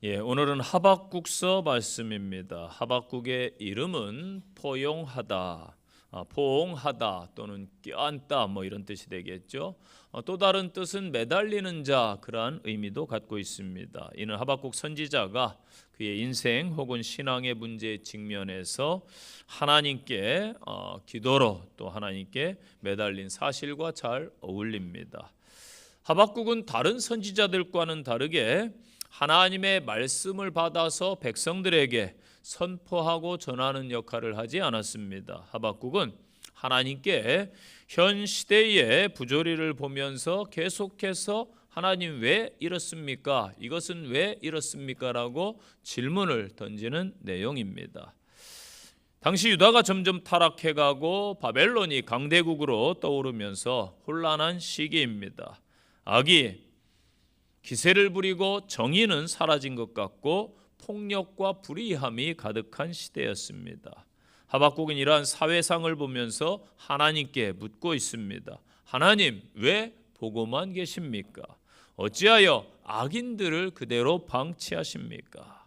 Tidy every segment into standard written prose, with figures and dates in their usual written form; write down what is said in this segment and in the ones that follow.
오늘은 하박국서 말씀입니다. 하박국의 이름은 포용하다, 포옹하다 또는 껴안다 이런 뜻이 되겠죠. 또 다른 뜻은 매달리는 자, 그러한 의미도 갖고 있습니다. 이는 하박국 선지자가 그의 인생 혹은 신앙의 문제에 직면해서 하나님께 기도로 또 하나님께 매달린 사실과 잘 어울립니다. 하박국은 다른 선지자들과는 다르게 하나님의 말씀을 받아서 백성들에게 선포하고 전하는 역할을 하지 않았습니다. 하박국은 하나님께 현 시대의 부조리를 보면서 계속해서 하나님 왜 이렇습니까? 이것은 왜 이렇습니까? 라고 질문을 던지는 내용입니다. 당시 유다가 점점 타락해가고 바벨론이 강대국으로 떠오르면서 혼란한 시기입니다. 악이 기세를 부리고 정의는 사라진 것 같고 폭력과 불의함이 가득한 시대였습니다. 하박국은 이러한 사회상을 보면서 하나님께 묻고 있습니다. 하나님, 왜 보고만 계십니까? 어찌하여 악인들을 그대로 방치하십니까?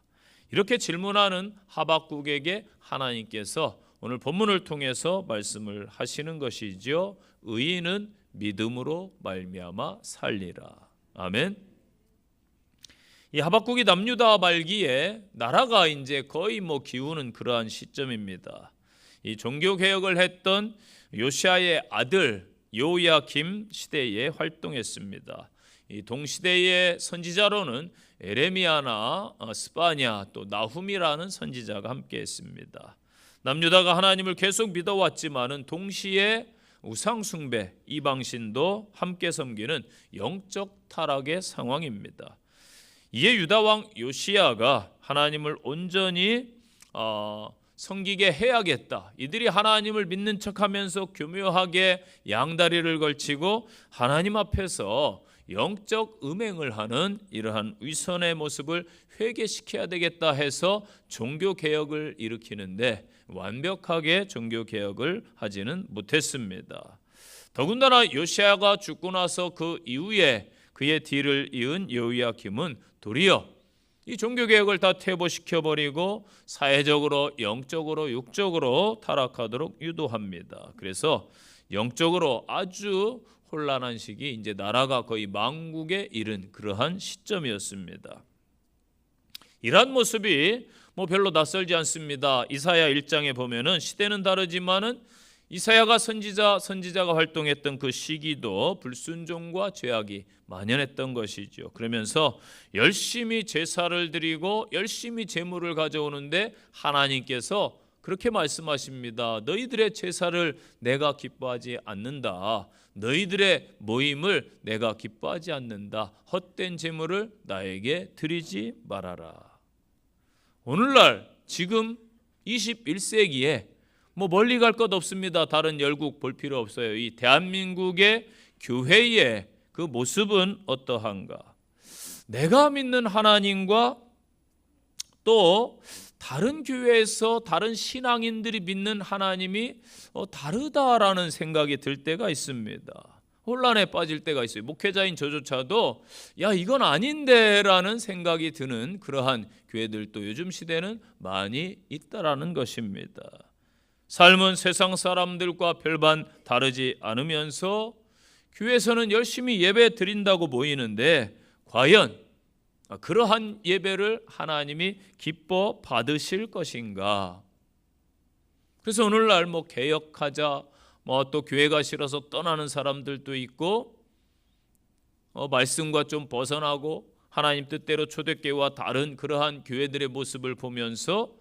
이렇게 질문하는 하박국에게 하나님께서 오늘 본문을 통해서 말씀을 하시는 것이지요. 의인은 믿음으로 말미암아 살리라. 아멘. 이 하박국이 남유다 말기에 나라가 이제 거의 기우는 그러한 시점입니다. 이 종교 개혁을 했던 요시아의 아들 요야김 시대에 활동했습니다. 이 동시대의 선지자로는 에레미야나 스바냐 또 나훔이라는 선지자가 함께했습니다. 남유다가 하나님을 계속 믿어왔지만은 동시에 우상 숭배, 이방신도 함께 섬기는 영적 타락의 상황입니다. 이에 유다 왕 요시야가 하나님을 온전히 섬기게 해야겠다. 이들이 하나님을 믿는 척하면서 교묘하게 양다리를 걸치고 하나님 앞에서 영적 음행을 하는 이러한 위선의 모습을 회개시켜야 되겠다 해서 종교개혁을 일으키는데 완벽하게 종교개혁을 하지는 못했습니다. 더군다나 요시야가 죽고 나서 그 이후에 그의 뒤를 이은 여호야김은 도리어 이 종교개혁을 다 퇴보시켜버리고 사회적으로, 영적으로, 육적으로 타락하도록 유도합니다. 그래서 영적으로 아주 혼란한 시기, 이제 나라가 거의 망국에 이른 그러한 시점이었습니다. 이러한 모습이 별로 낯설지 않습니다. 이사야 1장에 보면은 시대는 다르지만은 이사야가 선지자가 활동했던 그 시기도 불순종과 죄악이 만연했던 것이죠. 그러면서 열심히 제사를 드리고 열심히 제물을 가져오는데 하나님께서 그렇게 말씀하십니다. 너희들의 제사를 내가 기뻐하지 않는다. 너희들의 모임을 내가 기뻐하지 않는다. 헛된 제물을 나에게 드리지 말아라. 오늘날 지금 21세기에 멀리 갈 것 없습니다. 다른 열국 볼 필요 없어요. 이 대한민국의 교회의 그 모습은 어떠한가? 내가 믿는 하나님과 또 다른 교회에서 다른 신앙인들이 믿는 하나님이 다르다라는 생각이 들 때가 있습니다. 혼란에 빠질 때가 있어요. 목회자인 저조차도 이건 아닌데라는 생각이 드는 그러한 교회들도 요즘 시대는 많이 있다라는 것입니다. 삶은 세상 사람들과 별반 다르지 않으면서 교회에서는 열심히 예배 드린다고 보이는데 과연 그러한 예배를 하나님이 기뻐 받으실 것인가? 그래서 오늘날 개혁하자, 또 교회가 싫어서 떠나는 사람들도 있고, 말씀과 좀 벗어나고 하나님 뜻대로 초대교회와 다른 그러한 교회들의 모습을 보면서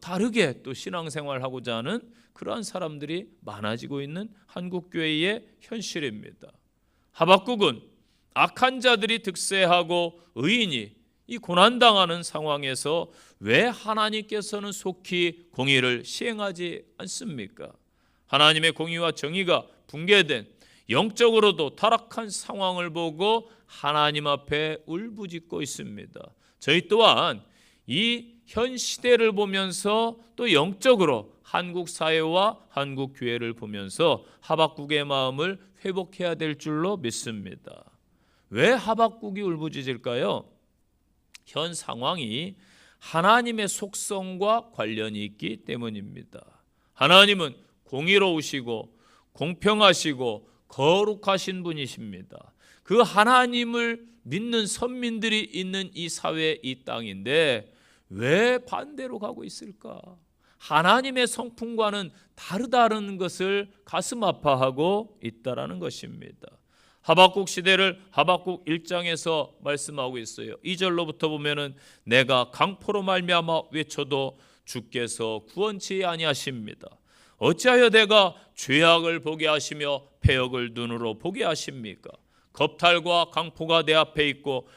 다르게 또 신앙생활하고자 하는 그러한 사람들이 많아지고 있는 한국교회의 현실입니다. 하박국은 악한 자들이 득세하고 의인이 이 고난당하는 상황에서 왜 하나님께서는 속히 공의를 시행하지 않습니까? 하나님의 공의와 정의가 붕괴된 영적으로도 타락한 상황을 보고 하나님 앞에 울부짖고 있습니다. 저희 또한 이 현 시대를 보면서 또 영적으로 한국 사회와 한국 교회를 보면서 하박국의 마음을 회복해야 될 줄로 믿습니다. 왜 하박국이 울부짖을까요? 현 상황이 하나님의 속성과 관련이 있기 때문입니다. 하나님은 공의로우시고 공평하시고 거룩하신 분이십니다. 그 하나님을 믿는 선민들이 있는 이 사회, 이 땅인데 왜 반대로 가고 있을까? 하나님의 성품과는 다르다는 것을 가슴 아파하고 있다라는 것입니다. 하박국 시대를 하박국 1장에서 말씀하고 있어요. 2절로부터 보면은 내가 강포로 말미암아 외쳐도 주께서 구원치 아니하십니다. 어찌하여 내가 죄악을 보게 하시며 패역을 눈으로 보게 하십니까? 겁탈과 강포가 내 앞에 있고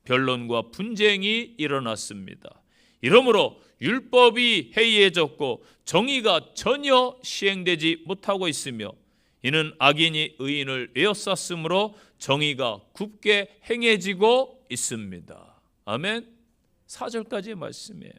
변론과 분쟁이 일어났습니다. 이러므로 율법이 해이해졌고 정의가 전혀 시행되지 못하고 있으며 이는 악인이 의인을 에워쌌으므로 정의가 굽게 행해지고 있습니다. 아멘. 4절까지의 말씀이에요.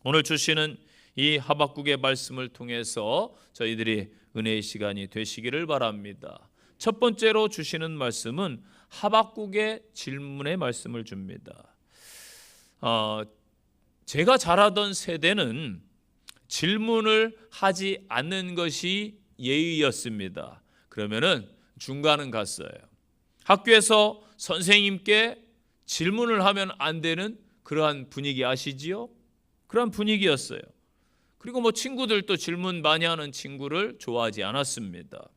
오늘 주시는 이 하박국의 말씀을 통해서 저희들이 은혜의 시간이 되시기를 바랍니다. 첫 번째로 주시는 말씀은 하박국의 질문의 말씀을 줍니다. 제가 자라던 세대는 질문을 하지 않는 것이 예의였습니다. 그러면은 중간은 갔어요. 학교에서 선생님께 질문을 하면 안 되는 그러한 분위기 아시지요? 그러한 분위기였어요. 그리고 뭐 친구들도 질문 많이 하는 친구를 좋아하지 않았습니다.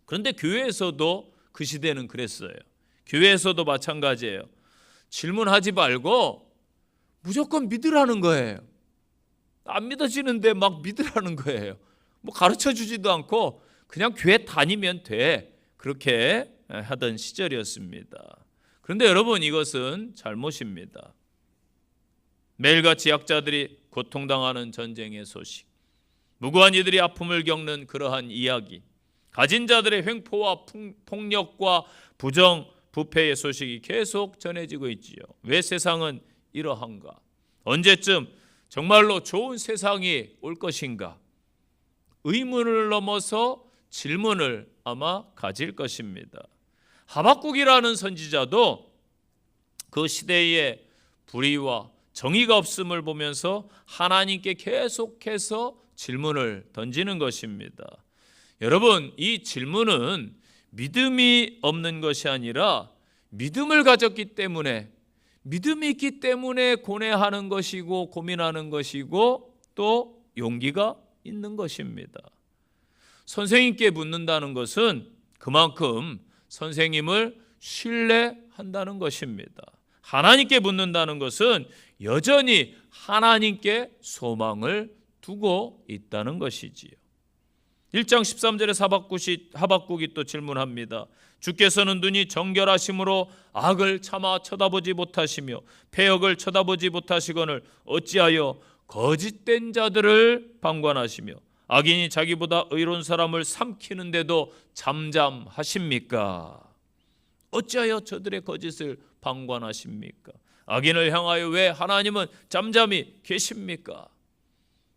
그런데 교회에서도 그 시대는 그랬어요. 교회에서도 마찬가지예요. 질문하지 말고 무조건 믿으라는 거예요. 안 믿어지는데 막 믿으라는 거예요. 뭐 가르쳐 주지도 않고 그냥 교회 다니면 돼. 그렇게 하던 시절이었습니다. 그런데 여러분, 이것은 잘못입니다. 매일같이 약자들이 고통당하는 전쟁의 소식, 무고한 이들이 아픔을 겪는 그러한 이야기, 가진 자들의 횡포와 폭력과 부정, 부패의 소식이 계속 전해지고 있지요. 왜 세상은 이러한가? 언제쯤 정말로 좋은 세상이 올 것인가? 의문을 넘어서 질문을 아마 가질 것입니다. 하박국이라는 선지자도 그 시대의 불의와 정의가 없음을 보면서 하나님께 계속해서 질문을 던지는 것입니다. 여러분, 이 질문은 믿음이 없는 것이 아니라 믿음을 가졌기 때문에, 믿음이 있기 때문에 고뇌하는 것이고 고민하는 것이고 또 용기가 있는 것입니다. 선생님께 묻는다는 것은 그만큼 선생님을 신뢰한다는 것입니다. 하나님께 묻는다는 것은 여전히 하나님께 소망을 두고 있다는 것이지요. 1장 13절에 하박국이 또 질문합니다. 주께서는 눈이 정결하심으로 악을 차마 쳐다보지 못하시며 패역을 쳐다보지 못하시거늘 어찌하여 거짓된 자들을 방관하시며 악인이 자기보다 의로운 사람을 삼키는데도 잠잠하십니까? 어찌하여 저들의 거짓을 방관하십니까? 악인을 향하여 왜 하나님은 잠잠히 계십니까?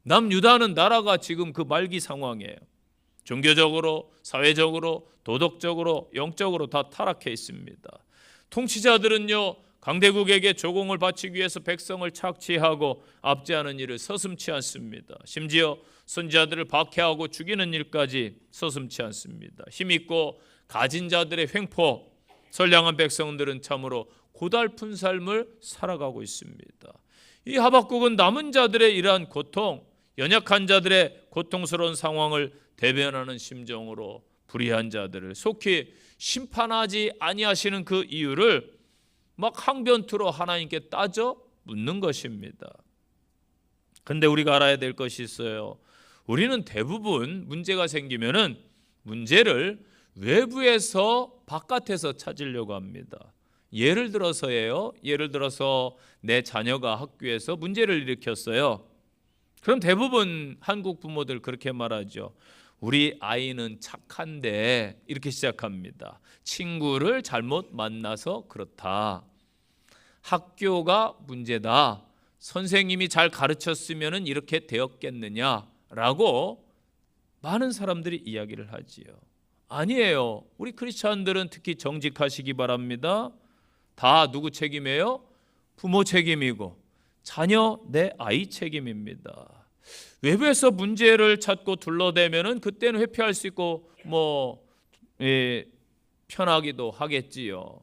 남유다는 나라가 지금 그 말기 상황이에요. 종교적으로, 사회적으로, 도덕적으로, 영적으로 다 타락해 있습니다. 통치자들은요, 강대국에게 조공을 바치기 위해서 백성을 착취하고 압제하는 일을 서슴지 않습니다. 심지어 선지자들을 박해하고 죽이는 일까지 서슴지 않습니다. 힘있고 가진 자들의 횡포, 선량한 백성들은 참으로 고달픈 삶을 살아가고 있습니다. 이 하박국은 남은 자들의 이러한 고통, 연약한 자들의 고통스러운 상황을 대변하는 심정으로 불의한 자들을 속히 심판하지 아니하시는 그 이유를 막 항변투로 하나님께 따져 묻는 것입니다. 그런데 우리가 알아야 될 것이 있어요. 우리는 대부분 문제가 생기면은 문제를 외부에서 바깥에서 찾으려고 합니다. 예를 들어서예요. 예를 들어서 내 자녀가 학교에서 문제를 일으켰어요. 그럼 대부분 한국 부모들 그렇게 말하죠. 우리 아이는 착한데, 이렇게 시작합니다. 친구를 잘못 만나서 그렇다. 학교가 문제다. 선생님이 잘 가르쳤으면 이렇게 되었겠느냐라고 많은 사람들이 이야기를 하지요. 아니에요. 우리 크리스찬들은 특히 정직하시기 바랍니다. 다 누구 책임이에요? 부모 책임이고 자녀 내 아이 책임입니다. 외부에서 문제를 찾고 둘러대면은 그때는 회피할 수 있고 편하기도 하겠지요.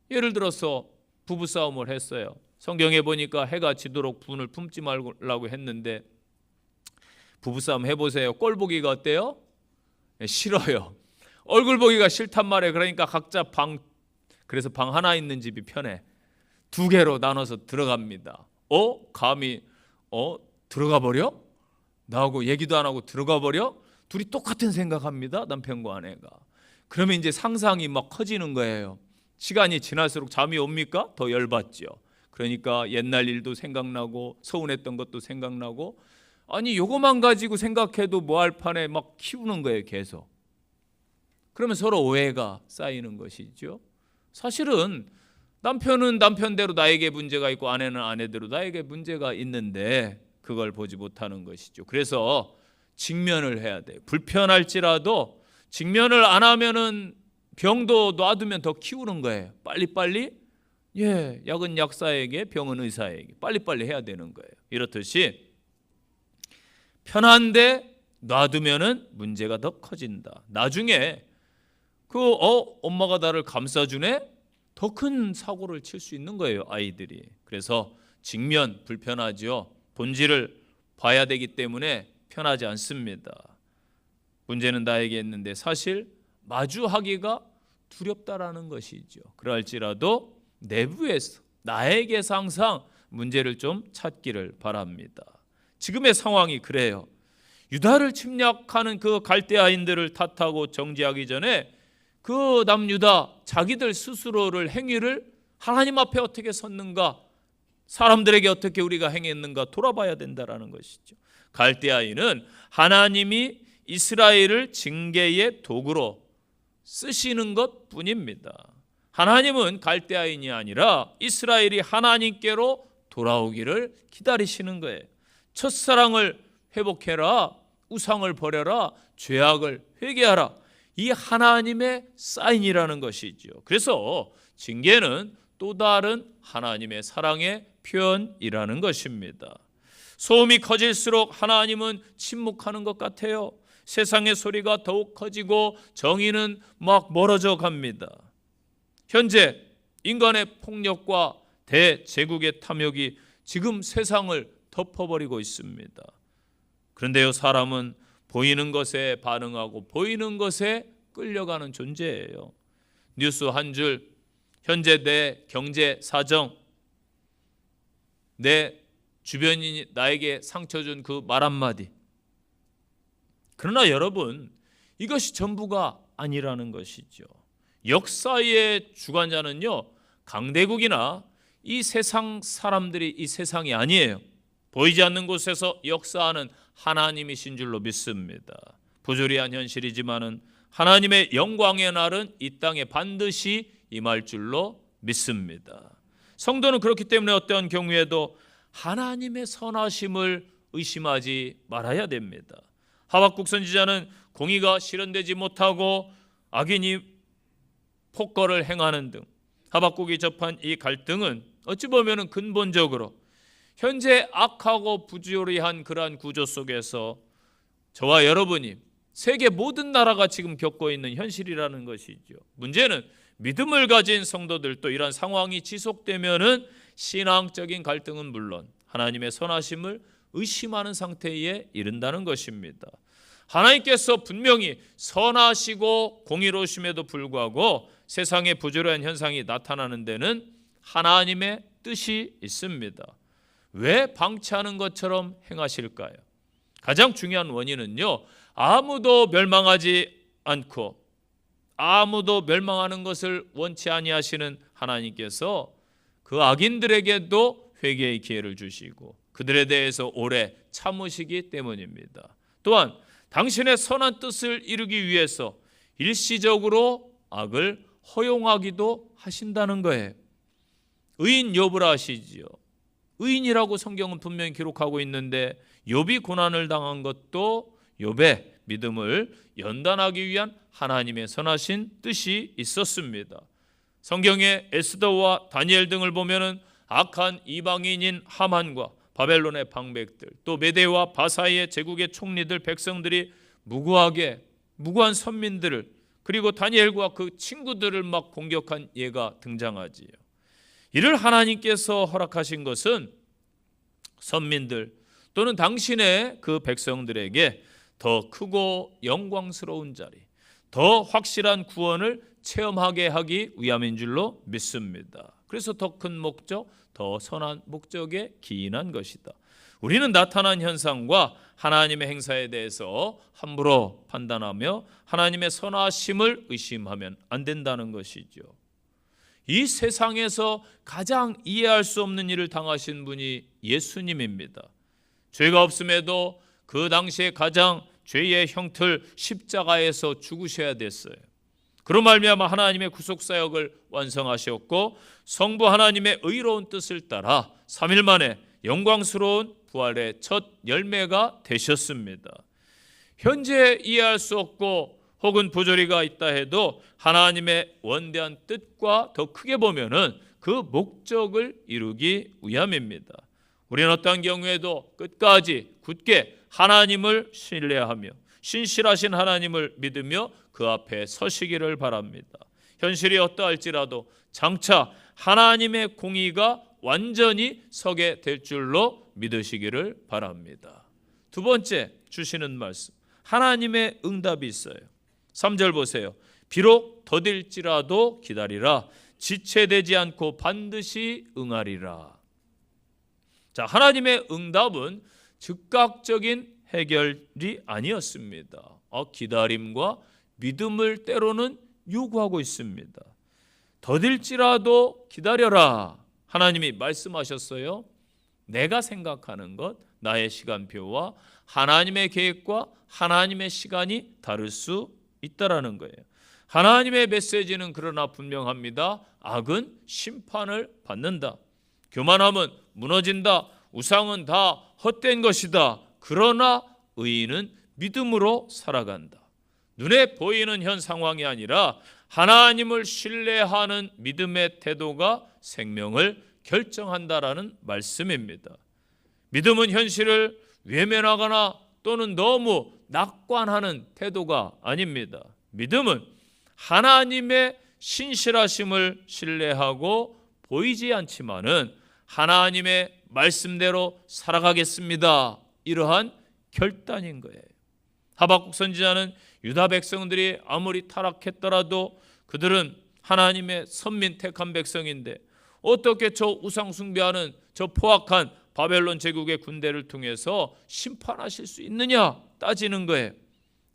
예를 들어서 부부싸움을 했어요. 성경에 보니까 해가 지도록 분을 품지 말라고 했는데 부부싸움 해보세요. 꼴 보기가 어때요? 싫어요. 얼굴 보기가 싫단 말이에요. 그러니까 각자 그래서 방 하나 있는 집이 편해. 2개로 나눠서 들어갑니다. 감히 들어가 버려? 나하고 얘기도 안 하고 들어가 버려? 둘이 똑같은 생각합니다. 남편과 아내가. 그러면 이제 상상이 막 커지는 거예요. 시간이 지날수록 잠이 옵니까? 더 열받죠. 그러니까 옛날 일도 생각나고 서운했던 것도 생각나고 아니 요거만 가지고 생각해도 뭐할 판에 막 키우는 거예요. 계속. 그러면 서로 오해가 쌓이는 것이죠. 사실은 남편은 남편대로 나에게 문제가 있고 아내는 아내대로 나에게 문제가 있는데 그걸 보지 못하는 것이죠. 그래서 직면을 해야 돼요. 불편할지라도 직면을 안 하면은 병도 놔두면 더 키우는 거예요. 빨리빨리 약은 약사에게 병은 의사에게 빨리빨리 해야 되는 거예요. 이렇듯이 편한데 놔두면은 문제가 더 커진다. 나중에 엄마가 나를 감싸주네? 더 큰 사고를 칠 수 있는 거예요, 아이들이. 그래서 직면 불편하죠. 본질을 봐야 되기 때문에 편하지 않습니다. 문제는 나에게 있는데 사실 마주하기가 두렵다라는 것이죠. 그럴지라도 내부에서 나에게서 항상 문제를 좀 찾기를 바랍니다. 지금의 상황이 그래요. 유다를 침략하는 그 갈대아인들을 탓하고 정죄하기 전에 그 남유다 자기들 스스로를 행위를 하나님 앞에 어떻게 섰는가, 사람들에게 어떻게 우리가 행했는가 돌아봐야 된다라는 것이죠. 갈대아인은 하나님이 이스라엘을 징계의 도구로 쓰시는 것뿐입니다. 하나님은 갈대아인이 아니라 이스라엘이 하나님께로 돌아오기를 기다리시는 거예요. 첫사랑을 회복해라, 우상을 버려라, 죄악을 회개하라. 이 하나님의 사인이라는 것이죠. 그래서 징계는 또 다른 하나님의 사랑의 표현이라는 것입니다. 소음이 커질수록 하나님은 침묵하는 것 같아요. 세상의 소리가 더욱 커지고 정의는 막 멀어져 갑니다. 현재 인간의 폭력과 대제국의 탐욕이 지금 세상을 덮어버리고 있습니다. 그런데요, 사람은 보이는 것에 반응하고 보이는 것에 끌려가는 존재예요. 뉴스 한 줄, 현재 내 경제 사정, 내 주변인이 나에게 상처 준 그 말 한마디. 그러나 여러분, 이것이 전부가 아니라는 것이죠. 역사의 주관자는요, 강대국이나 이 세상 사람들이 이 세상이 아니에요. 보이지 않는 곳에서 역사하는 하나님이신 줄로 믿습니다. 부조리한 현실이지만은 하나님의 영광의 날은 이 땅에 반드시 임할 줄로 믿습니다. 성도는 그렇기 때문에 어떠한 경우에도 하나님의 선하심을 의심하지 말아야 됩니다. 하박국 선지자는 공의가 실현되지 못하고 악인이 폭거를 행하는 등 하박국이 접한 이 갈등은 어찌 보면 근본적으로 현재 악하고 부조리한 그러한 구조 속에서 저와 여러분이 세계 모든 나라가 지금 겪고 있는 현실이라는 것이죠. 문제는 믿음을 가진 성도들도 이런 상황이 지속되면은 신앙적인 갈등은 물론 하나님의 선하심을 의심하는 상태에 이른다는 것입니다. 하나님께서 분명히 선하시고 공의로우심에도 불구하고 세상의 부조리한 현상이 나타나는 데는 하나님의 뜻이 있습니다. 왜 방치하는 것처럼 행하실까요? 가장 중요한 원인은요, 아무도 멸망하지 않고 아무도 멸망하는 것을 원치 아니하시는 하나님께서 그 악인들에게도 회개의 기회를 주시고 그들에 대해서 오래 참으시기 때문입니다. 또한 당신의 선한 뜻을 이루기 위해서 일시적으로 악을 허용하기도 하신다는 거예요. 의인 욥을 아시지요? 의인이라고 성경은 분명히 기록하고 있는데 욥이 고난을 당한 것도 욥의 믿음을 연단하기 위한 하나님의 선하신 뜻이 있었습니다. 성경의 에스더와 다니엘 등을 보면은 악한 이방인인 하만과 바벨론의 방백들, 또 메대와 바사의 제국의 총리들, 백성들이 무고한 선민들을, 그리고 다니엘과 그 친구들을 막 공격한 예가 등장하지요. 이를 하나님께서 허락하신 것은 선민들 또는 당신의 그 백성들에게 더 크고 영광스러운 자리, 더 확실한 구원을 체험하게 하기 위함인 줄로 믿습니다. 그래서 더 큰 목적, 더 선한 목적에 기인한 것이다. 우리는 나타난 현상과 하나님의 행사에 대해서 함부로 판단하며 하나님의 선하심을 의심하면 안 된다는 것이죠. 이 세상에서 가장 이해할 수 없는 일을 당하신 분이 예수님입니다. 죄가 없음에도 그 당시에 가장 죄의 형틀 십자가에서 죽으셔야 됐어요. 그로 말미암아 하나님의 구속사역을 완성하셨고 성부 하나님의 의로운 뜻을 따라 3일 만에 영광스러운 부활의 첫 열매가 되셨습니다. 현재 이해할 수 없고 혹은 부조리가 있다 해도 하나님의 원대한 뜻과 더 크게 보면은 그 목적을 이루기 위함입니다. 우리는 어떤 경우에도 끝까지 굳게 하나님을 신뢰하며 신실하신 하나님을 믿으며 그 앞에 서시기를 바랍니다. 현실이 어떠할지라도 장차 하나님의 공의가 완전히 서게 될 줄로 믿으시기를 바랍니다. 두 번째 주시는 말씀, 하나님의 응답이 있어요. 3절 보세요. 비록 더딜지라도 기다리라. 지체되지 않고 반드시 응하리라. 자, 하나님의 응답은 즉각적인 해결이 아니었습니다. 기다림과 믿음을 때로는 요구하고 있습니다. 더딜지라도 기다려라. 하나님이 말씀하셨어요. 내가 생각하는 것, 나의 시간표와 하나님의 계획과 하나님의 시간이 다를 수 있다라는 거예요. 하나님의 메시지는 그러나 분명합니다. 악은 심판을 받는다. 교만함은 무너진다. 우상은 다 헛된 것이다. 그러나 의인은 믿음으로 살아간다. 눈에 보이는 현 상황이 아니라 하나님을 신뢰하는 믿음의 태도가 생명을 결정한다라는 말씀입니다. 믿음은 현실을 외면하거나 또는 너무 낙관하는 태도가 아닙니다. 믿음은 하나님의 신실하심을 신뢰하고 보이지 않지만은 하나님의 말씀대로 살아가겠습니다. 이러한 결단인 거예요. 하박국 선지자는 유다 백성들이 아무리 타락했더라도 그들은 하나님의 선민 택한 백성인데 어떻게 저 우상 숭배하는 저 포악한 바벨론 제국의 군대를 통해서 심판하실 수 있느냐 따지는 거예요.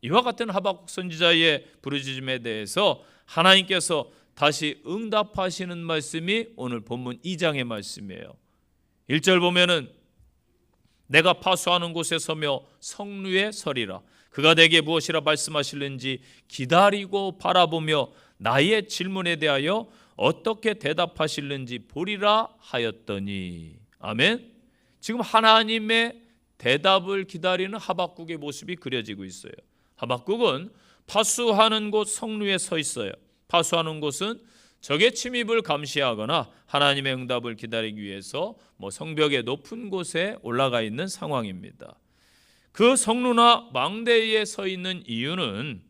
이와 같은 하박국 선지자의 부르짖음에 대해서 하나님께서 다시 응답하시는 말씀이 오늘 본문 2장의 말씀이에요. 1절 보면은 내가 파수하는 곳에 서며 성루에 서리라. 그가 내게 무엇이라 말씀하실는지 기다리고 바라보며 나의 질문에 대하여 어떻게 대답하실는지 보리라 하였더니. 아멘. 지금 하나님의 대답을 기다리는 하박국의 모습이 그려지고 있어요. 하박국은 파수하는 곳 성루에 서 있어요. 파수하는 곳은 적의 침입을 감시하거나 하나님의 응답을 기다리기 위해서 성벽의 높은 곳에 올라가 있는 상황입니다. 그 성루나 망대에 서 있는 이유는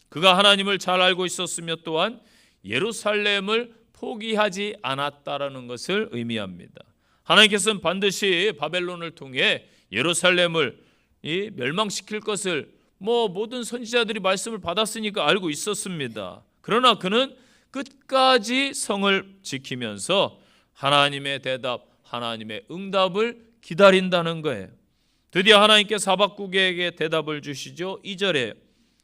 그가 하나님을 잘 알고 있었으며 또한 예루살렘을 포기하지 않았다라는 것을 의미합니다. 하나님께서는 반드시 바벨론을 통해 예루살렘을 멸망시킬 것을 모든 선지자들이 말씀을 받았으니까 알고 있었습니다. 그러나 그는 끝까지 성을 지키면서 하나님의 대답, 하나님의 응답을 기다린다는 거예요. 드디어 하나님께서 하박국에게 대답을 주시죠. 2절에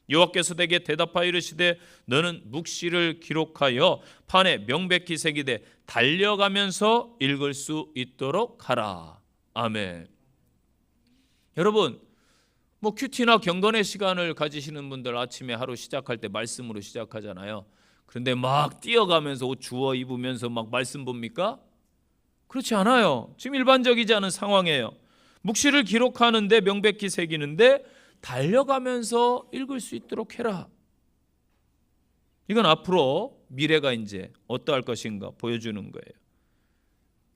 여호와께서 내게 대답하여 이르시되 너는 묵시를 기록하여 판에 명백히 새기되 달려가면서 읽을 수 있도록 하라. 아멘. 여러분, 큐티나 경건의 시간을 가지시는 분들 아침에 하루 시작할 때 말씀으로 시작하잖아요. 그런데 막 뛰어가면서 옷 주워 입으면서 막 말씀 봅니까? 그렇지 않아요. 지금 일반적이지 않은 상황이에요. 묵시를 기록하는데 명백히 새기는데 달려가면서 읽을 수 있도록 해라. 이건 앞으로 미래가 이제 어떠할 것인가 보여주는 거예요.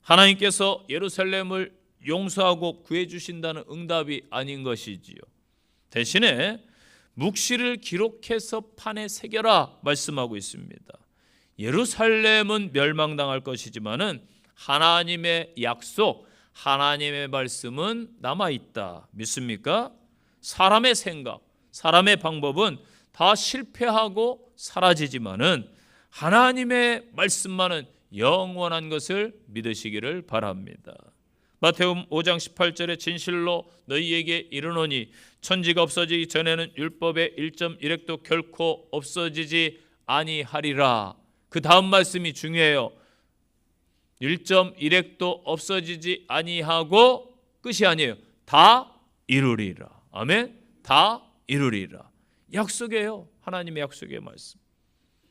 하나님께서 예루살렘을 용서하고 구해주신다는 응답이 아닌 것이지요. 대신에 묵시를 기록해서 판에 새겨라 말씀하고 있습니다. 예루살렘은 멸망당할 것이지만은 하나님의 약속, 하나님의 말씀은 남아있다. 믿습니까? 사람의 생각, 사람의 방법은 다 실패하고 사라지지만은 하나님의 말씀만은 영원한 것을 믿으시기를 바랍니다. 마태복음 5장 18절에 진실로 너희에게 이르노니 천지가 없어지기 전에는 율법의 1.1획도 결코 없어지지 아니하리라. 그 다음 말씀이 중요해요. 1.1획도 없어지지 아니하고 끝이 아니에요. 다 이루리라. 아멘. 다 이루리라. 약속이에요. 하나님의 약속의 말씀.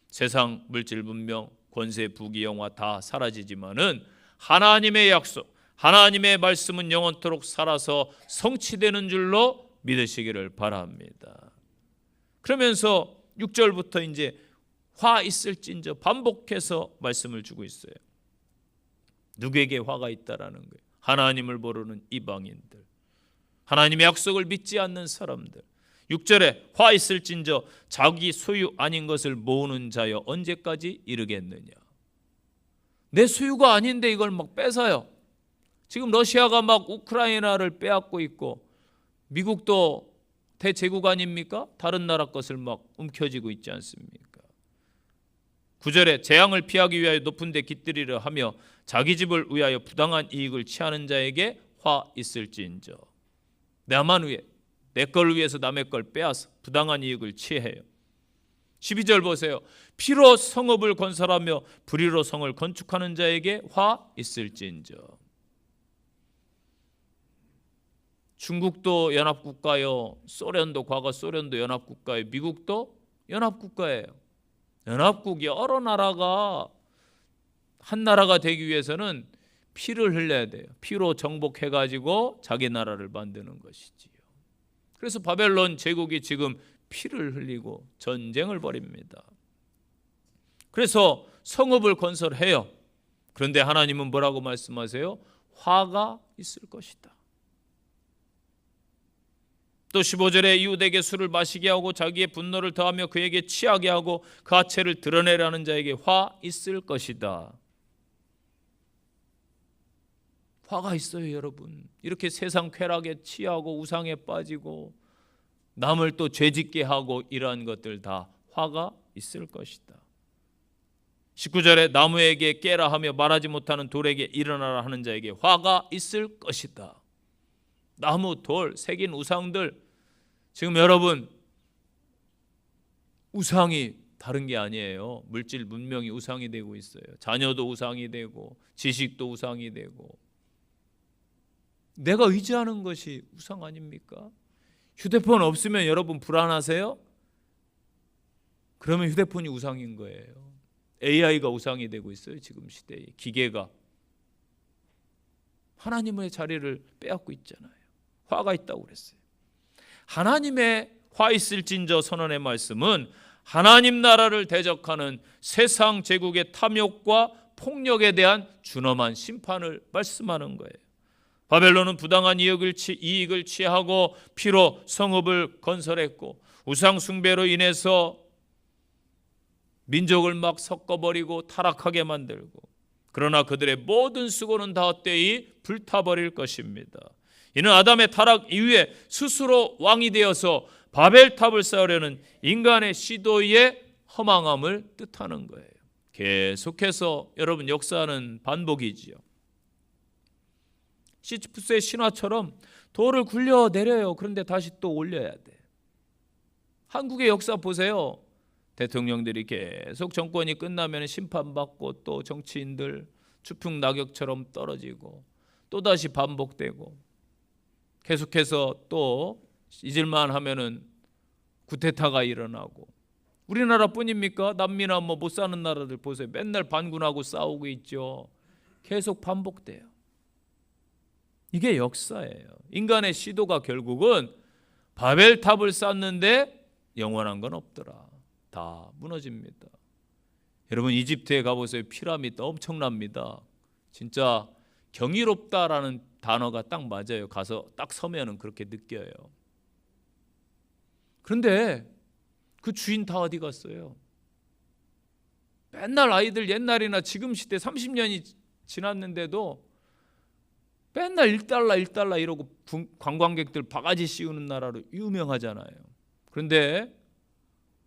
세상 물질 문명, 권세, 부귀, 영화 다 사라지지만은 하나님의 약속, 하나님의 말씀은 영원토록 살아서 성취되는 줄로 믿으시기를 바랍니다. 그러면서 6절부터 이제 화 있을진저 반복해서 말씀을 주고 있어요. 누구에게 화가 있다라는 거예요. 하나님을 모르는 이방인들, 하나님의 약속을 믿지 않는 사람들. 6절에 화 있을진저 자기 소유 아닌 것을 모으는 자여 언제까지 이르겠느냐. 내 소유가 아닌데 이걸 막 뺏어요. 지금 러시아가 막 우크라이나를 빼앗고 있고 미국도 대제국 아닙니까? 다른 나라 것을 막 움켜쥐고 있지 않습니까? 9절에 재앙을 피하기 위하여 높은 데 깃들이려 하며 자기 집을 위하여 부당한 이익을 취하는 자에게 화 있을지인저. 나만 위해 내 걸 위해서 남의 걸 빼앗아 부당한 이익을 취해요. 12절 보세요. 피로 성읍을 건설하며 불의로 성을 건축하는 자에게 화 있을지인저. 중국도 연합국가요. 소련도 과거 소련도 연합국가예요. 미국도 연합국가예요. 연합국 여러 나라가 한 나라가 되기 위해서는 피를 흘려야 돼요. 피로 정복해가지고 자기 나라를 만드는 것이지요. 그래서 바벨론 제국이 지금 피를 흘리고 전쟁을 벌입니다. 그래서 성읍을 건설해요. 그런데 하나님은 뭐라고 말씀하세요? 화가 있을 것이다. 또 15절에 이웃에게 술을 마시게 하고 자기의 분노를 더하며 그에게 취하게 하고 그 하체를 드러내라는 자에게 화 있을 것이다. 화가 있어요, 여러분. 이렇게 세상 쾌락에 취하고 우상에 빠지고 남을 또 죄짓게 하고 이러한 것들 다 화가 있을 것이다. 19절에 나무에게 깨라 하며 말하지 못하는 돌에게 일어나라 하는 자에게 화가 있을 것이다. 나무, 돌, 새긴 우상들, 지금 여러분 우상이 다른 게 아니에요. 물질 문명이 우상이 되고 있어요. 자녀도 우상이 되고 지식도 우상이 되고 내가 의지하는 것이 우상 아닙니까? 휴대폰 없으면 여러분 불안하세요? 그러면 휴대폰이 우상인 거예요. AI가 우상이 되고 있어요. 지금 시대에 기계가 하나님의 자리를 빼앗고 있잖아요. 화가 있다고 그랬어요. 하나님의 화 있을진저 선언의 말씀은 하나님 나라를 대적하는 세상 제국의 탐욕과 폭력에 대한 준엄한 심판을 말씀하는 거예요. 바벨론은 부당한 이익을 취하고 피로 성읍을 건설했고 우상 숭배로 인해서 민족을 막 섞어버리고 타락하게 만들고, 그러나 그들의 모든 수고는 다 헛되이 불타버릴 것입니다. 이는 아담의 타락 이후에 스스로 왕이 되어서 바벨탑을 쌓으려는 인간의 시도의 허망함을 뜻하는 거예요. 계속해서 여러분 역사는 반복이지요. 시지프스의 신화처럼 돌을 굴려 내려요. 그런데 다시 또 올려야 돼. 한국의 역사 보세요. 대통령들이 계속 정권이 끝나면 심판받고 또 정치인들 추풍낙엽처럼 떨어지고 또다시 반복되고 계속해서 또 잊을만 하면은 구테타가 일어나고. 우리나라뿐입니까? 남미나 못 사는 나라들 보세요. 맨날 반군하고 싸우고 있죠. 계속 반복돼요. 이게 역사예요. 인간의 시도가 결국은 바벨탑을 쌓는데 영원한 건 없더라. 다 무너집니다. 여러분 이집트에 가보세요. 피라미드 엄청납니다. 진짜 경이롭다라는 단어가 딱 맞아요. 가서 딱 서면은 그렇게 느껴요. 그런데 그 주인 다 어디 갔어요? 맨날 아이들 옛날이나 지금 시대 30년이 지났는데도 맨날 1달러 1달러 이러고 관광객들 바가지 씌우는 나라로 유명하잖아요. 그런데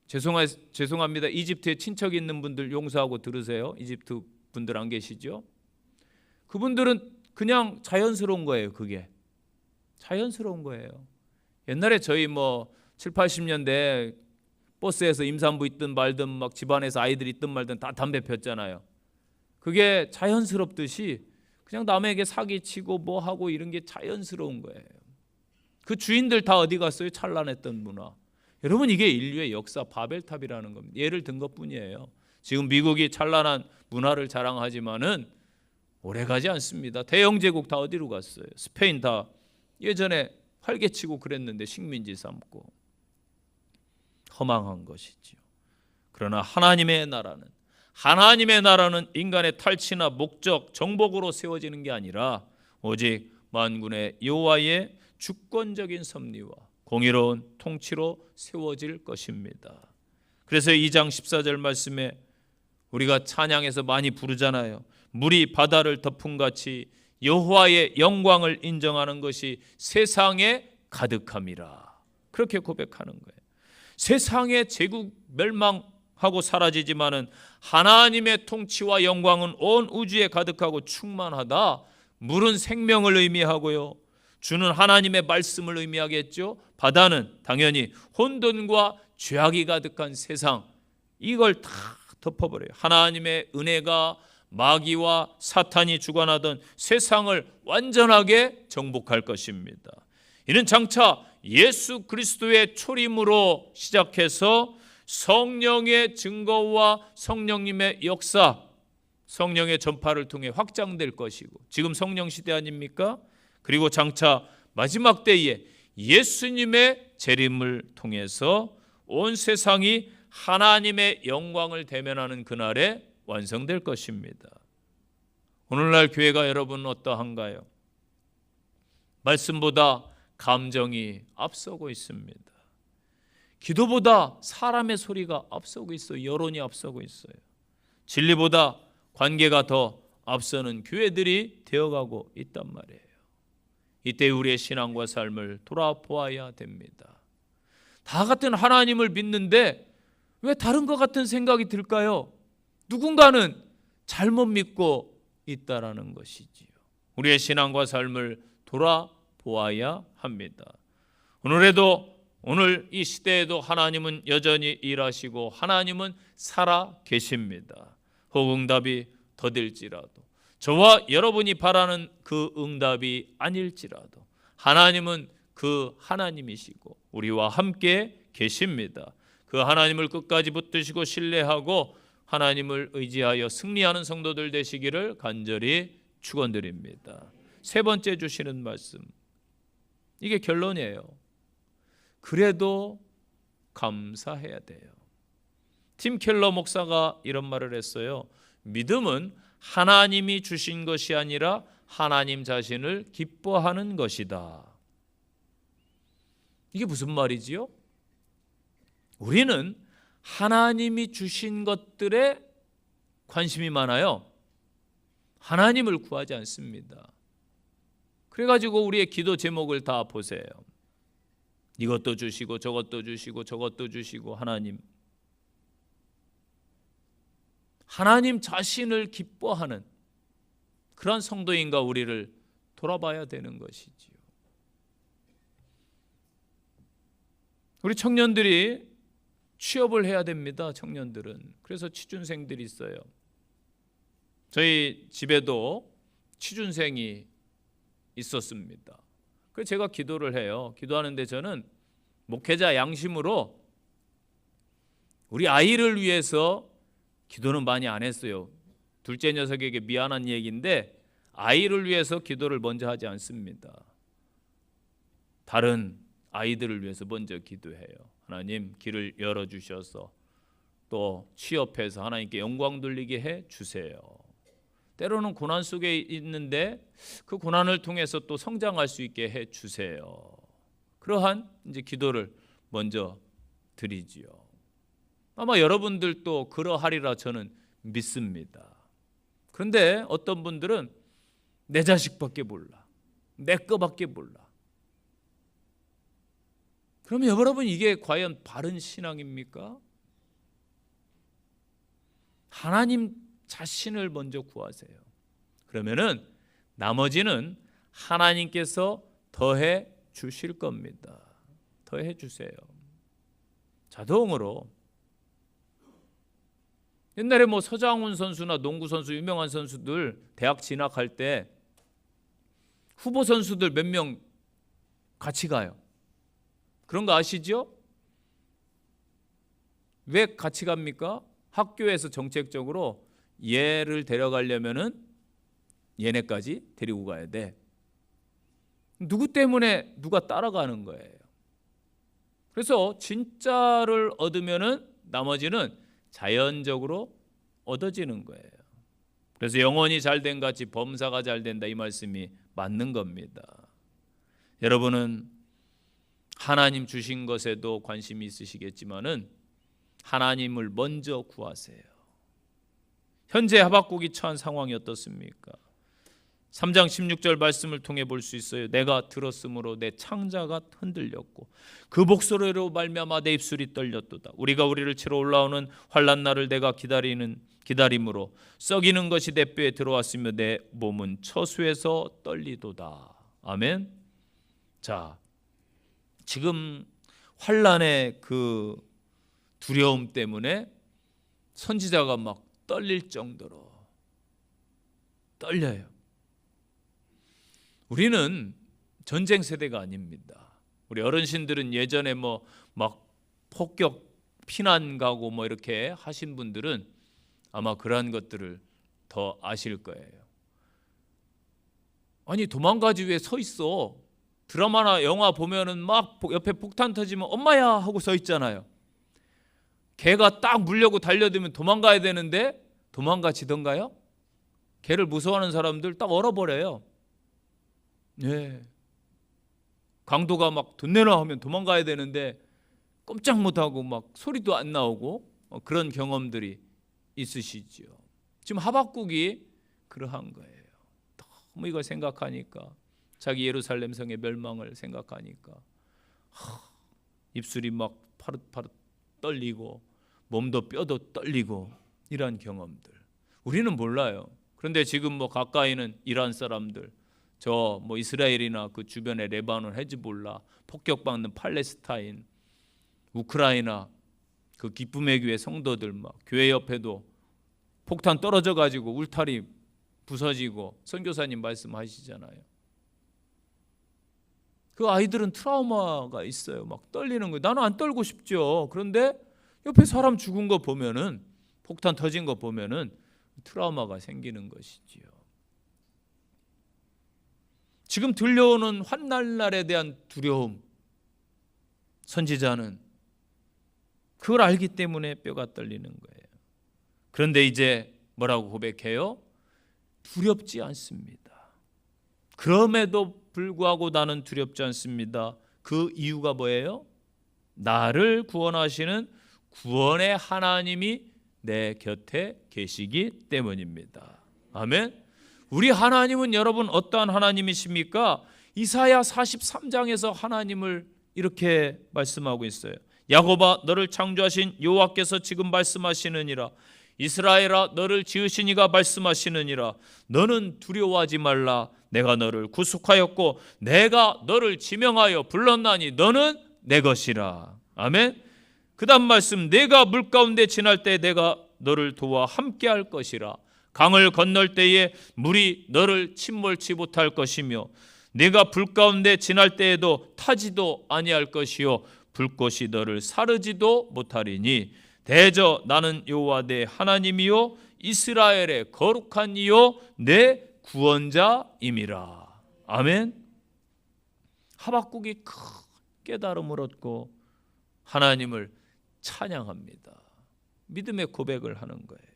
죄송합니다. 이집트에 친척이 있는 분들 용서하고 들으세요. 이집트 분들 안 계시죠? 그분들은 그냥 자연스러운 거예요. 그게 자연스러운 거예요. 옛날에 저희 7, 80년대 버스에서 임산부 있든 말든 막 집안에서 아이들 있든 말든 다 담배 폈잖아요. 그게 자연스럽듯이 그냥 남에게 사기치고 뭐 하고 이런 게 자연스러운 거예요. 그 주인들 다 어디 갔어요? 찬란했던 문화. 여러분 이게 인류의 역사 바벨탑이라는 겁니다. 예를 든 것뿐이에요. 지금 미국이 찬란한 문화를 자랑하지만은 오래가지 않습니다. 대영 제국 다 어디로 갔어요? 스페인 다 예전에 활개치고 그랬는데 식민지 삼고 허망한 것이지요. 그러나 하나님의 나라는 인간의 탈취나 목적, 정복으로 세워지는 게 아니라 오직 만군의 여호와의 주권적인 섭리와 공의로운 통치로 세워질 것입니다. 그래서 2장 14절 말씀에 우리가 찬양에서 많이 부르잖아요. 물이 바다를 덮음같이 여호와의 영광을 인정하는 것이 세상에 가득함이라. 그렇게 고백하는 거예요. 세상의 제국 멸망하고 사라지지만은 하나님의 통치와 영광은 온 우주에 가득하고 충만하다. 물은 생명을 의미하고요. 주는 하나님의 말씀을 의미하겠죠. 바다는 당연히 혼돈과 죄악이 가득한 세상, 이걸 다 덮어버려요. 하나님의 은혜가 마귀와 사탄이 주관하던 세상을 완전하게 정복할 것입니다. 이는 장차 예수 그리스도의 초림으로 시작해서 성령의 증거와 성령님의 역사, 성령의 전파를 통해 확장될 것이고, 지금 성령 시대 아닙니까? 그리고 장차 마지막 때에 예수님의 재림을 통해서 온 세상이 하나님의 영광을 대면하는 그날에 완성될 것입니다. 오늘날 교회가 여러분 어떠한가요? 말씀보다 감정이 앞서고 있습니다. 기도보다 사람의 소리가 앞서고 있어요. 여론이 앞서고 있어요. 진리보다 관계가 더 앞서는 교회들이 되어가고 있단 말이에요. 이때 우리의 신앙과 삶을 돌아보아야 됩니다. 다 같은 하나님을 믿는데 왜 다른 것 같은 생각이 들까요? 누군가는 잘못 믿고 있다라는 것이지요. 우리의 신앙과 삶을 돌아보아야 합니다. 오늘 이 시대에도 하나님은 여전히 일하시고 하나님은 살아 계십니다. 혹 응답이 더딜지라도, 저와 여러분이 바라는 그 응답이 아닐지라도 하나님은 그 하나님이시고 우리와 함께 계십니다. 그 하나님을 끝까지 붙드시고 신뢰하고 하나님을 의지하여 승리하는 성도들 되시기를 간절히 축원드립니다. 세 번째 주시는 말씀, 이게 결론이에요. 그래도 감사해야 돼요. 팀 켈러 목사가 이런 말을 했어요. 믿음은 하나님이 주신 것이 아니라 하나님 자신을 기뻐하는 것이다. 이게 무슨 말이지요? 우리는 하나님이 주신 것들에 관심이 많아요. 하나님을 구하지 않습니다. 그래가지고 우리의 기도 제목을 다 보세요. 이것도 주시고 저것도 주시고 저것도 주시고 하나님 자신을 기뻐하는 그런 성도인가 우리를 돌아봐야 되는 것이지요. 우리 청년들이 취업을 해야 됩니다. 청년들은. 그래서 취준생들이 있어요. 저희 집에도 취준생이 있었습니다. 그래서 제가 기도를 해요. 기도하는데 저는 목회자 양심으로 우리 아이를 위해서 기도는 많이 안 했어요. 둘째 녀석에게 미안한 얘기인데 아이를 위해서 기도를 먼저 하지 않습니다. 다른 아이들을 위해서 먼저 기도해요. 하나님 길을 열어주셔서 또 취업해서 하나님께 영광 돌리게 해 주세요. 때로는 고난 속에 있는데 그 고난을 통해서 또 성장할 수 있게 해 주세요. 그러한 이제 기도를 먼저 드리지요. 아마 여러분들도 그러하리라 저는 믿습니다. 그런데 어떤 분들은 내 자식밖에 몰라, 내 거밖에 몰라. 그러면 여러분 이게 과연 바른 신앙입니까? 하나님 자신을 먼저 구하세요. 그러면은 나머지는 하나님께서 더해 주실 겁니다. 더해 주세요. 자동으로. 옛날에 뭐 서장훈 선수나 농구 선수, 유명한 선수들 대학 진학할 때 후보 선수들 몇 명 같이 가요. 그런 거 아시죠? 왜 같이 갑니까? 학교에서 정책적으로 얘를 데려가려면은 얘네까지 데리고 가야 돼. 누구 때문에 누가 따라가는 거예요. 그래서 진짜를 얻으면은 나머지는 자연적으로 얻어지는 거예요. 그래서 영혼이 잘된 같이 범사가 잘된다, 이 말씀이 맞는 겁니다. 여러분은 하나님 주신 것에도 관심이 있으시겠지만은 하나님을 먼저 구하세요. 현재 하박국이 처한 상황이 어떻습니까? 3장 16절 말씀을 통해 볼 수 있어요. 내가 들었으므로 내 창자가 흔들렸고 그 목소리로 말미암아 내 입술이 떨렸도다. 우리가 우리를 치러 올라오는 환난 날을 내가 기다림으로 썩이는 것이 내 뼈에 들어왔으며 내 몸은 처수에서 떨리도다. 아멘. 자, 지금 환난의 그 두려움 때문에 선지자가 막 떨릴 정도로 떨려요. 우리는 전쟁 세대가 아닙니다. 우리 어르신들은 예전에 뭐 막 폭격 피난 가고 뭐 이렇게 하신 분들은 아마 그러한 것들을 더 아실 거예요. 아니 도망가지 왜 서 있어? 드라마나 영화 보면은 막 옆에 폭탄 터지면 엄마야 하고 서 있잖아요. 개가 딱 물려고 달려들면 도망가야 되는데 도망가지던가요? 개를 무서워하는 사람들 딱 얼어버려요. 예. 강도가 막 돈 내놔 하면 도망가야 되는데 꼼짝 못하고 막 소리도 안 나오고 그런 경험들이 있으시죠. 지금 하박국이 그러한 거예요. 너무 이걸 생각하니까, 자기 예루살렘 성의 멸망을 생각하니까 입술이 막 파릇파릇 떨리고 몸도 뼈도 떨리고 이런 경험들 우리는 몰라요. 그런데 지금 뭐 가까이는 이란 사람들, 저 뭐 이스라엘이나 그 주변의 레바논, 헤즈볼라, 폭격받는 팔레스타인, 우크라이나 그 기쁨의 교회 성도들 막 교회 옆에도 폭탄 떨어져 가지고 울타리 부서지고 선교사님 말씀하시잖아요. 그 아이들은 트라우마가 있어요. 막 떨리는 거예요. 나는 안 떨고 싶죠. 그런데 옆에 사람 죽은 거 보면은, 폭탄 터진 거 보면은 트라우마가 생기는 것이지요. 지금 들려오는 환난날에 대한 두려움, 선지자는 그걸 알기 때문에 뼈가 떨리는 거예요. 그런데 이제 뭐라고 고백해요? 두렵지 않습니다. 그럼에도 불구하고 나는 두렵지 않습니다. 그 이유가 뭐예요? 나를 구원하시는 구원의 하나님이 내 곁에 계시기 때문입니다. 아멘. 우리 하나님은 여러분 어떠한 하나님이십니까? 이사야 43장에서 하나님을 이렇게 말씀하고 있어요. 야곱아 너를 창조하신 여호와께서 지금 말씀하시느니라. 이스라엘아 너를 지으신 이가 말씀하시느니라. 너는 두려워하지 말라. 내가 너를 구속하였고 내가 너를 지명하여 불렀나니 너는 내 것이라. 아멘. 그 다음 말씀, 내가 물 가운데 지날 때 내가 너를 도와 함께 할 것이라. 강을 건널 때에 물이 너를 침몰치 못할 것이며 네가 불 가운데 지날 때에도 타지도 아니할 것이요 불꽃이 너를 사르지도 못하리니 대저 나는 여호와 내 하나님이요 이스라엘의 거룩한 이요 내 구원자임이라. 아멘. 하박국이 큰 깨달음을 얻고 하나님을 찬양합니다. 믿음의 고백을 하는 거예요.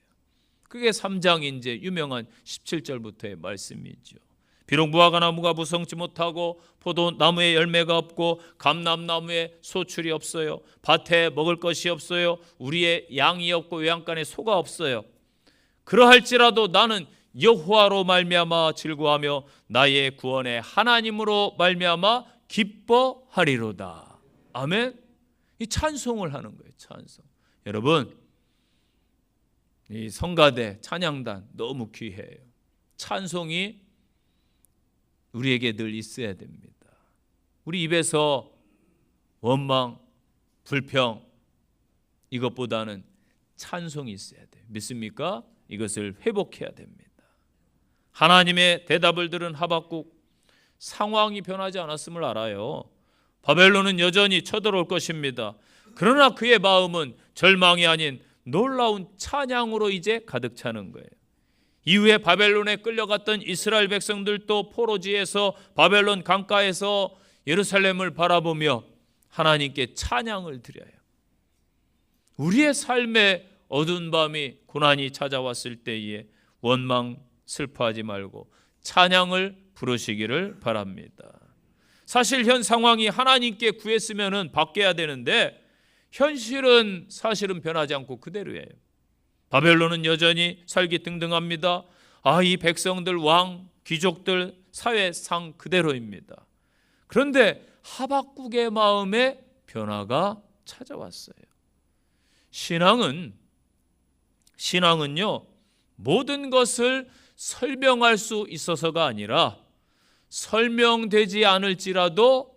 그게 3장 이제 유명한 17절부터의 말씀이죠. 비록 무화과나무가 무성치 못하고 포도나무에 열매가 없고 감람나무에 소출이 없어요. 밭에 먹을 것이 없어요. 우리의 양이 없고 외양간에 소가 없어요. 그러할지라도 나는 여호와로 말미암아 즐거워하며 나의 구원의 하나님으로 말미암아 기뻐하리로다. 아멘. 이 찬송을 하는 거예요. 찬송. 여러분, 이 성가대 찬양단 너무 귀해요. 찬송이 우리에게 늘 있어야 됩니다. 우리 입에서 원망, 불평 이것보다는 찬송이 있어야 돼요. 믿습니까? 이것을 회복해야 됩니다. 하나님의 대답을 들은 하박국, 상황이 변하지 않았음을 알아요. 바벨론은 여전히 쳐들어올 것입니다. 그러나 그의 마음은 절망이 아닌 놀라운 찬양으로 이제 가득 차는 거예요. 이후에 바벨론에 끌려갔던 이스라엘 백성들도 포로지에서 바벨론 강가에서 예루살렘을 바라보며 하나님께 찬양을 드려요. 우리의 삶에 어두운 밤이 고난이 찾아왔을 때에 원망, 슬퍼하지 말고 찬양을 부르시기를 바랍니다. 사실 현 상황이 하나님께 구했으면 바뀌어야 되는데 현실은 사실은 변하지 않고 그대로예요. 바벨론은 여전히 살기등등합니다. 이 백성들, 왕, 귀족들, 사회상 그대로입니다. 그런데 하박국의 마음에 변화가 찾아왔어요. 신앙은요, 모든 것을 설명할 수 있어서가 아니라 설명되지 않을지라도,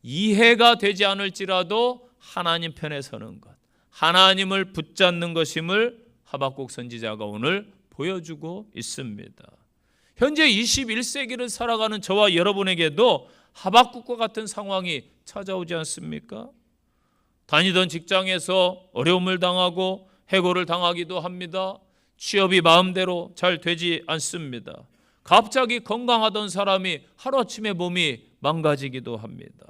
이해가 되지 않을지라도 하나님 편에 서는 것, 하나님을 붙잡는 것임을 하박국 선지자가 오늘 보여주고 있습니다. 현재 21세기를 살아가는 저와 여러분에게도 하박국과 같은 상황이 찾아오지 않습니까? 다니던 직장에서 어려움을 당하고 해고를 당하기도 합니다. 취업이 마음대로 잘 되지 않습니다. 갑자기 건강하던 사람이 하루아침에 몸이 망가지기도 합니다.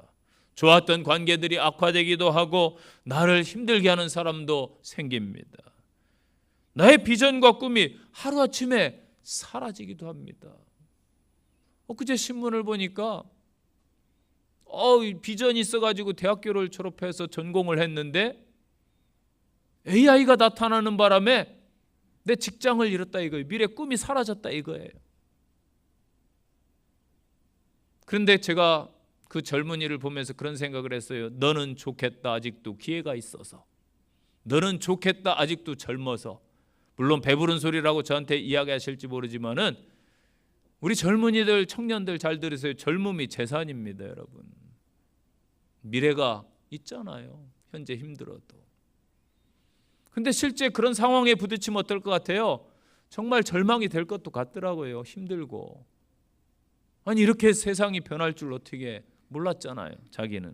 좋았던 관계들이 악화되기도 하고 나를 힘들게 하는 사람도 생깁니다. 나의 비전과 꿈이 하루아침에 사라지기도 합니다. 엊그제 신문을 보니까 비전이 있어가지고 대학교를 졸업해서 전공을 했는데 AI가 나타나는 바람에 내 직장을 잃었다 이거예요. 미래 꿈이 사라졌다 이거예요. 그런데 제가 그 젊은이를 보면서 그런 생각을 했어요. 너는 좋겠다, 아직도 기회가 있어서. 너는 좋겠다, 아직도 젊어서. 물론 배부른 소리라고 저한테 이야기하실지 모르지만은 우리 젊은이들, 청년들 잘 들으세요. 젊음이 재산입니다, 여러분. 미래가 있잖아요. 현재 힘들어도. 근데 실제 그런 상황에 부딪히면 어떨 것 같아요? 정말 절망이 될 것도 같더라고요. 힘들고. 아니 이렇게 세상이 변할 줄 어떻게 몰랐잖아요. 자기는.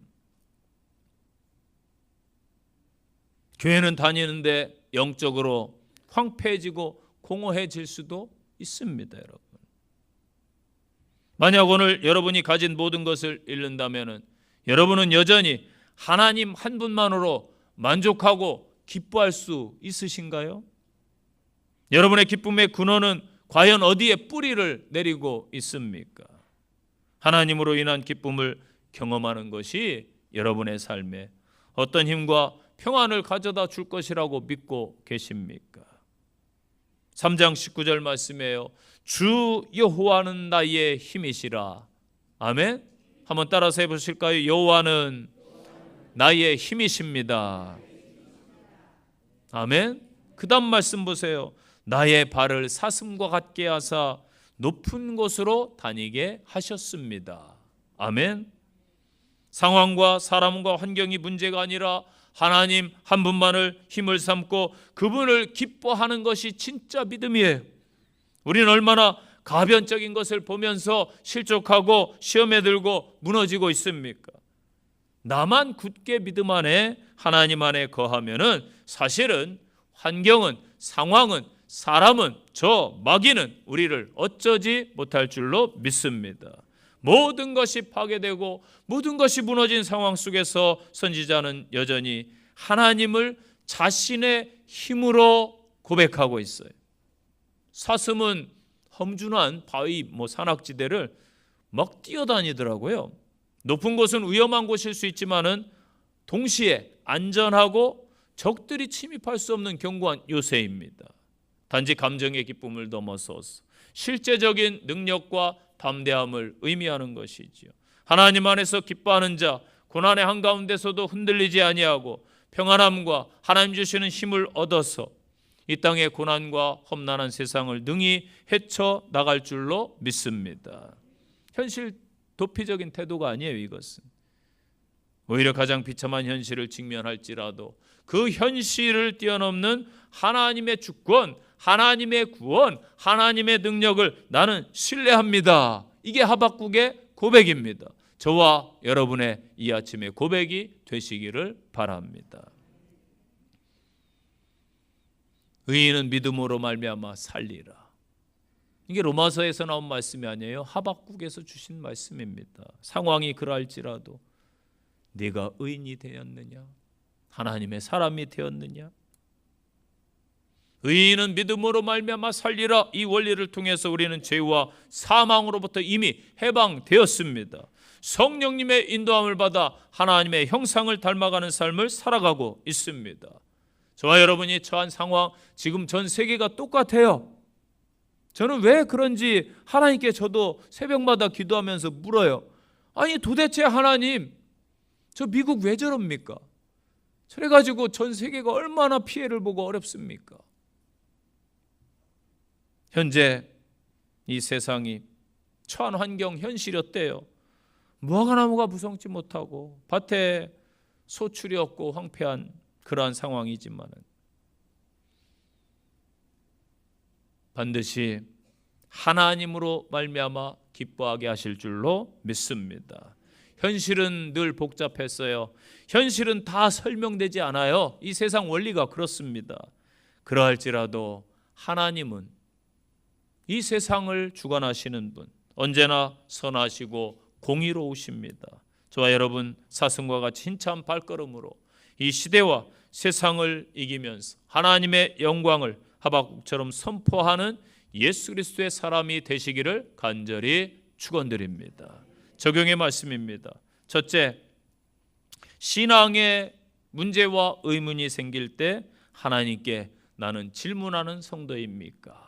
교회는 다니는데 영적으로 황폐해지고 공허해질 수도 있습니다, 여러분. 만약 오늘 여러분이 가진 모든 것을 잃는다면 여러분은 여전히 하나님 한 분만으로 만족하고 기뻐할 수 있으신가요? 여러분의 기쁨의 근원은 과연 어디에 뿌리를 내리고 있습니까? 하나님으로 인한 기쁨을 경험하는 것이 여러분의 삶에 어떤 힘과 평안을 가져다 줄 것이라고 믿고 계십니까? 3장 19절 말씀이에요. 주 여호와는 나의 힘이시라. 아멘. 한번 따라서 해보실까요? 여호와는 나의 힘이십니다. 아멘. 그 다음 말씀 보세요. 나의 발을 사슴과 같게 하사 높은 곳으로 다니게 하셨습니다. 아멘. 상황과 사람과 환경이 문제가 아니라 하나님 한 분만을 힘을 삼고 그분을 기뻐하는 것이 진짜 믿음이에요. 우리는 얼마나 가변적인 것을 보면서 실족하고 시험에 들고 무너지고 있습니까? 나만 굳게 믿음 안에 하나님 안에 거하면은 사실은 환경은, 상황은, 사람은, 저 마귀는 우리를 어쩌지 못할 줄로 믿습니다. 모든 것이 파괴되고 모든 것이 무너진 상황 속에서 선지자는 여전히 하나님을 자신의 힘으로 고백하고 있어요. 사슴은 험준한 바위 산악지대를 막 뛰어다니더라고요. 높은 곳은 위험한 곳일 수 있지만은 동시에 안전하고 적들이 침입할 수 없는 견고한 요새입니다. 단지 감정의 기쁨을 넘어서서 실제적인 능력과 담대함을 의미하는 것이지요. 하나님 안에서 기뻐하는 자, 고난의 한가운데서도 흔들리지 아니하고 평안함과 하나님 주시는 힘을 얻어서 이 땅의 고난과 험난한 세상을 능히 헤쳐나갈 줄로 믿습니다. 현실 도피적인 태도가 아니에요. 이것은 오히려 가장 비참한 현실을 직면할지라도 그 현실을 뛰어넘는 하나님의 주권, 하나님의 구원, 하나님의 능력을 나는 신뢰합니다. 이게 하박국의 고백입니다. 저와 여러분의 이 아침의 고백이 되시기를 바랍니다. 의인은 믿음으로 말미암아 살리라. 이게 로마서에서 나온 말씀이 아니에요. 하박국에서 주신 말씀입니다. 상황이 그럴지라도 네가 의인이 되었느냐? 하나님의 사람이 되었느냐? 의인은 믿음으로 말미암아 살리라. 이 원리를 통해서 우리는 죄와 사망으로부터 이미 해방되었습니다. 성령님의 인도함을 받아 하나님의 형상을 닮아가는 삶을 살아가고 있습니다. 저와 여러분이 처한 상황, 지금 전 세계가 똑같아요. 저는 왜 그런지 하나님께 저도 새벽마다 기도하면서 물어요. 아니 도대체 하나님, 저 미국 왜 저럽니까? 그래가지고 전 세계가 얼마나 피해를 보고 어렵습니까? 현재 이 세상이 처한 환경 현실이 어때요? 무화과 나무가 무성치 못하고 밭에 소출이 없고 황폐한 그러한 상황이지만은 반드시 하나님으로 말미암아 기뻐하게 하실 줄로 믿습니다. 현실은 늘 복잡했어요. 현실은 다 설명되지 않아요. 이 세상 원리가 그렇습니다. 그러할지라도 하나님은 이 세상을 주관하시는 분, 언제나 선하시고 공의로우십니다. 저와 여러분 사슴과 같이 힘찬 발걸음으로 이 시대와 세상을 이기면서 하나님의 영광을 하박국처럼 선포하는 예수 그리스도의 사람이 되시기를 간절히 축원드립니다. 적용의 말씀입니다. 첫째, 신앙의 문제와 의문이 생길 때 하나님께 나는 질문하는 성도입니까?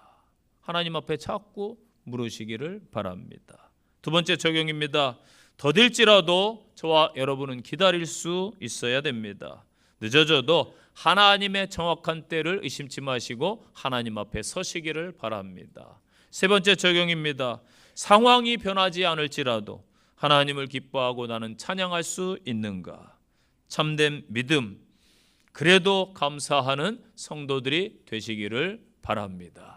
하나님 앞에 자꾸 물으시기를 바랍니다. 두 번째 적용입니다. 더딜지라도 저와 여러분은 기다릴 수 있어야 됩니다. 늦어져도 하나님의 정확한 때를 의심치 마시고 하나님 앞에 서시기를 바랍니다. 세 번째 적용입니다. 상황이 변하지 않을지라도 하나님을 기뻐하고 나는 찬양할 수 있는가? 참된 믿음, 그래도 감사하는 성도들이 되시기를 바랍니다.